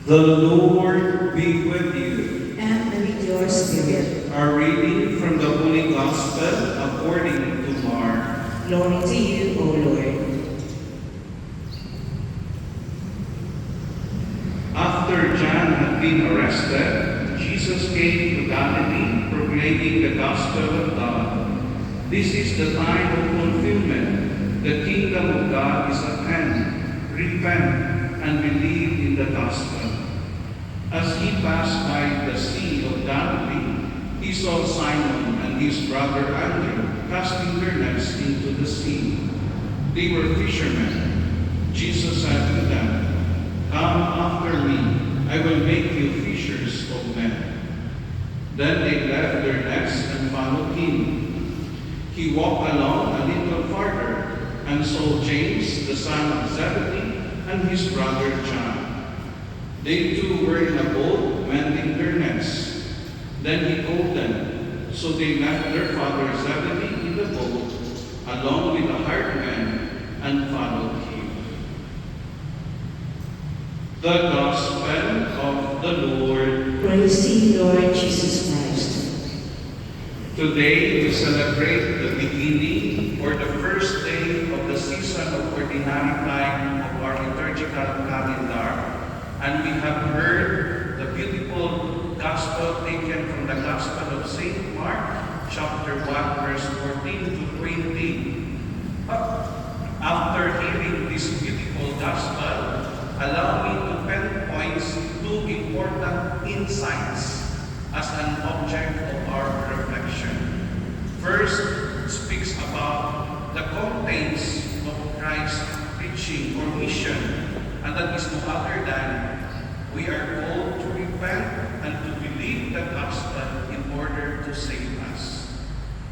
The Lord be with you. And with your spirit. A reading from the Holy Gospel according to Mark. Glory to you, O Lord. After John had been arrested, Jesus came to Galilee proclaiming the gospel of God. This is the time of fulfillment. The kingdom of God is at hand. Repent and believe in the gospel. As he passed by the Sea of Galilee, he saw Simon and his brother Andrew casting their nets into the sea. They were fishermen. Jesus said to them, "Come after me, I will make you fishers of men." Then they left their nets and followed him. He walked along a little farther and saw James, the son of Zebedee, and his brother John. They too were in a boat mending their nets. Then he called them, so they left their father Zebedee in the boat, along with the hired men, and followed him. The Gospel of the Lord. Praise to you, Lord Jesus Christ. Today we celebrate the beginning or the first day of the season of ordinary time of our liturgical calendar. And we have heard the beautiful gospel taken from the Gospel of St. Mark, chapter 1, verse 14 to 20. But after hearing this beautiful gospel, allow me to pinpoint two important insights as an object of our reflection. First, it speaks about the contents of Christ's preaching or mission, and that is no other than we are called to repent and to believe the gospel in order to save us.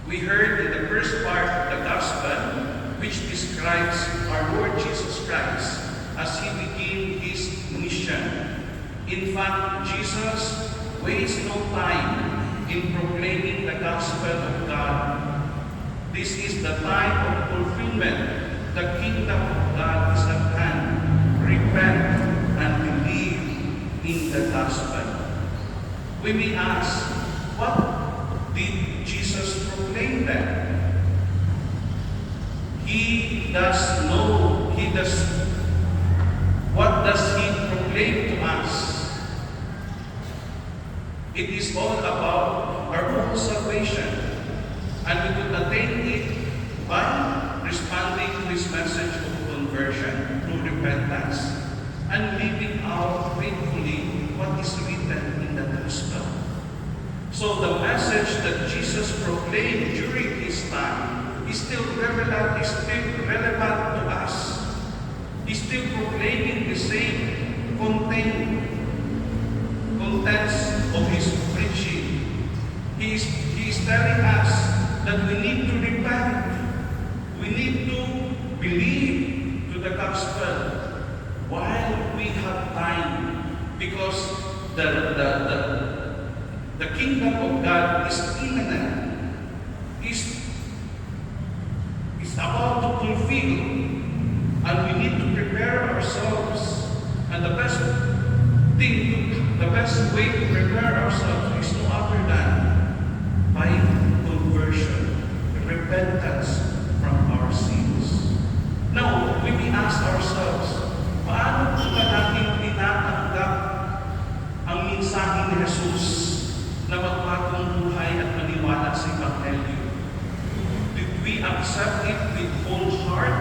We heard in the first part of the gospel, which describes our Lord Jesus Christ as he began his mission. In fact, Jesus wastes no time in proclaiming the gospel of God. This is the time of fulfillment. The kingdom of God is at hand. Repent and believe in the gospel. We may ask, what did Jesus proclaim then? What does he proclaim to us? It is all about our own salvation, and we could attain it by responding to his message of conversion through repentance and living out faithfully what is written in the gospel. So the message that Jesus proclaimed during his time is still relevant to us. He's still proclaiming the same contents of his preaching. He is telling us that we need to repent. We need to believe to the gospel while we have time, because the kingdom of God is imminent. It's about to fulfill, and we need to prepare ourselves. And the best way to prepare ourselves is no other than by conversion, repentance from our sins. Now, we may ask ourselves, paano ba natin tinatanggap ang mensahe ni Jesus na magbagong buhay at maniwala sa Ebanghelyo? Did we accept it with whole heart,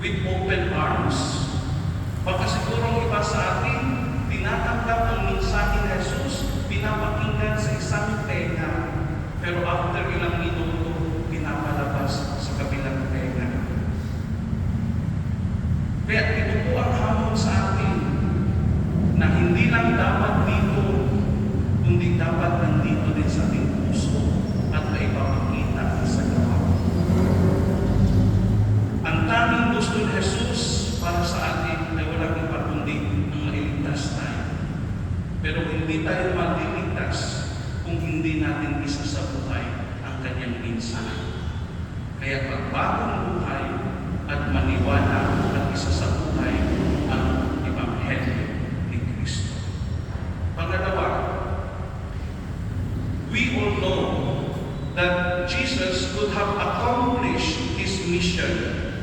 with open arms? Baka siguro iba sa atin, tinatanggap ang mensahe ni Jesus, pinapakinggan sa isang tenga, pero after ilang minuto, pinapalabas sa kabilang tenga. Kaya ito po ang hamon sa atin, na hindi lang dapat dito, kundi dapat nandito din sa ating puso at maipapakita sa gawa. Ang tanging gusto ni Jesus para sa atin ay walang iba kundi ang mailigtas tayo. Pero hindi tayo maliligtas kung hindi natin isa sa buhay ang kanyang mensahe. Kaya pagbagong buhay at maniwala at isa sa buhay ang Ebanghelyo ni Kristo. we all know that Jesus could have accomplished his mission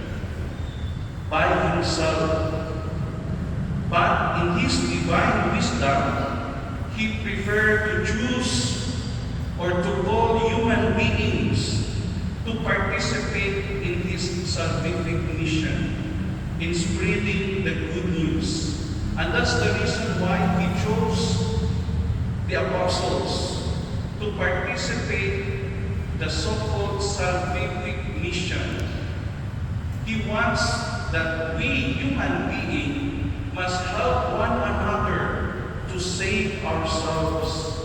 by himself. But in his divine wisdom, he preferred to choose or to call human beings to participate in his salvific mission, in spreading the good news. And that's the reason why he chose the apostles to participate the so-called salvific mission. He wants that we human beings must help one another to save ourselves.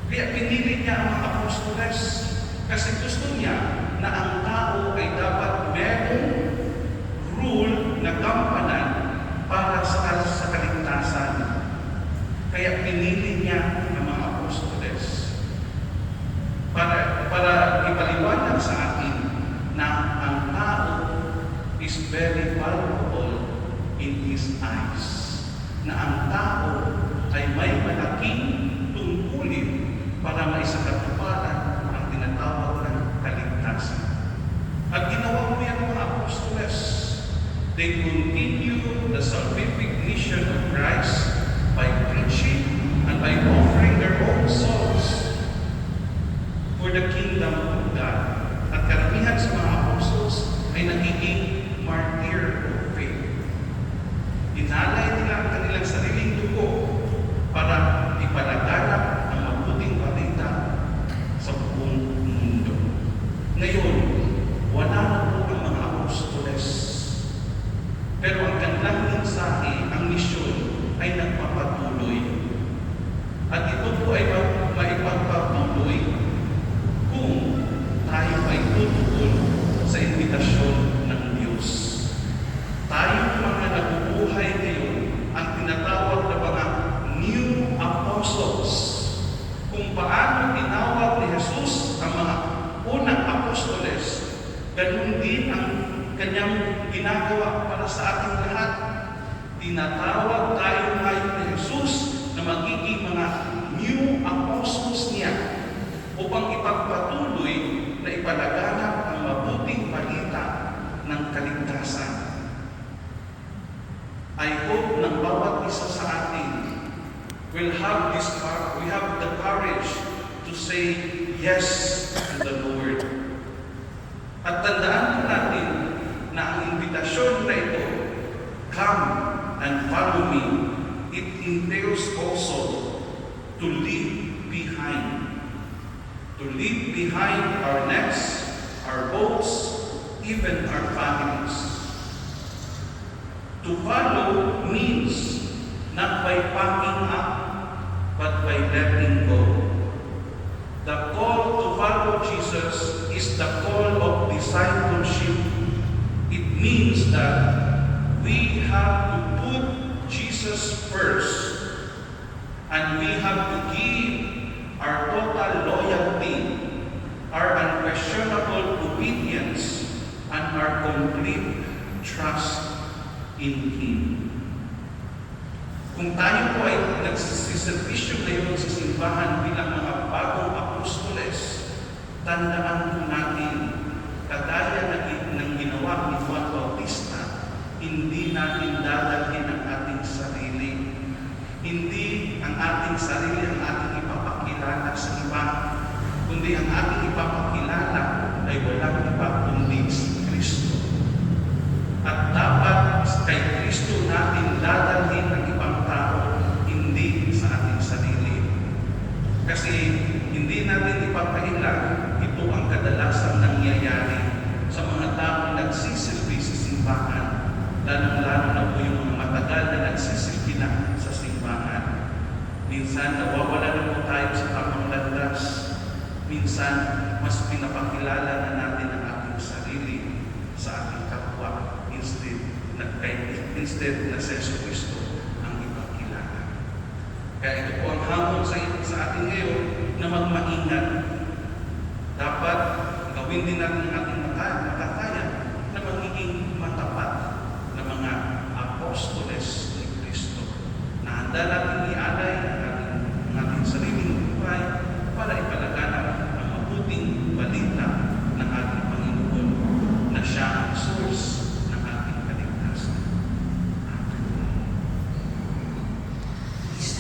Kaya pinili niya ang mga apostoles kasi gusto niya na ang tao ay dapat merong rule na gampanan para sa kaligtasan. Kaya pinili niya ang mga apostoles para ipaliwanag sa atin na ang tao is very valuable in His eyes. Na ang tao ay may malaking tungkulin para maisakatuparan ang tinatawag ng kaligtasan. At ginawa mo yan mga apostoles. They continue the salvific mission of Christ by preaching and by offering their own souls for the kingdom of God. At karamihan sa mga apostles ay nagiging martyr of faith. Inalay nila ang kanilang sariling dugo para ipalaganap ang mabuting balita sa buong mundo. Ngayon, wala na po ang mga apostoles. Pero ang kanilang mensahe, ang misyon, ay nagpapatuloy. At ito po ay maipagpatuloy kung tayo ay tutugon sa imbitasyon ng Diyos. Tayo mga nabubuhay ngayon, ang tinatawag na mga new apostles. Kung paano tinawag ni Jesus ang mga unang apostoles, ganun din ang kanyang ginagawa para sa ating lahat. Tinatawag tayo ngayon ni Jesus na magiging mga new apostles niya upang ipagpatuloy na ipalaganap ang mabuting balita ng kaligtasan. I hope ng bawat isa sa atin will have the courage to say yes to the Lord. At tandaan po natin na ang imbitasyon na ito, come and follow me, it entails also to leave behind. To leave behind our nets, our boats, even our families. To follow means not by packing up, but by letting go. The call to follow Jesus is the call of discipleship. It means that we have to put Jesus first, and we have to give our total loyalty, our unquestionable obedience, and our complete trust in Him. Kung tayo po ay nagsiservisyo ngayon sa simbahan bilang mga bagong apostoles, tandaan po natin, kagaya ng ginawa ni Juan Bautista, hindi natin dadalhin ang ating sarili. Hindi ang ating sarili ang ating ipapakilala sa iba, kundi ang ating ipapakilala ay walang iba kundi si Kristo. At dapat kay Kristo natin dadalhin ang ibang tao, hindi sa ating sarili. Kasi hindi natin ipapailan, ito ang kadalasan nangyayari sa mga taong nagsisilbi sa simbahan, lalong-lalo na po yung mga matagal na nagsisilbi na sa simbahan. Minsan nawawala na po tayo sa tamang landas. Minsan mas pinapakilala na natin ang ating sarili sa ating kapwa instead na si Kristo ang ipakilala. Kaya ito po ang hamon sa atin ngayon na magmaingat. Dapat gawin din natin ang ating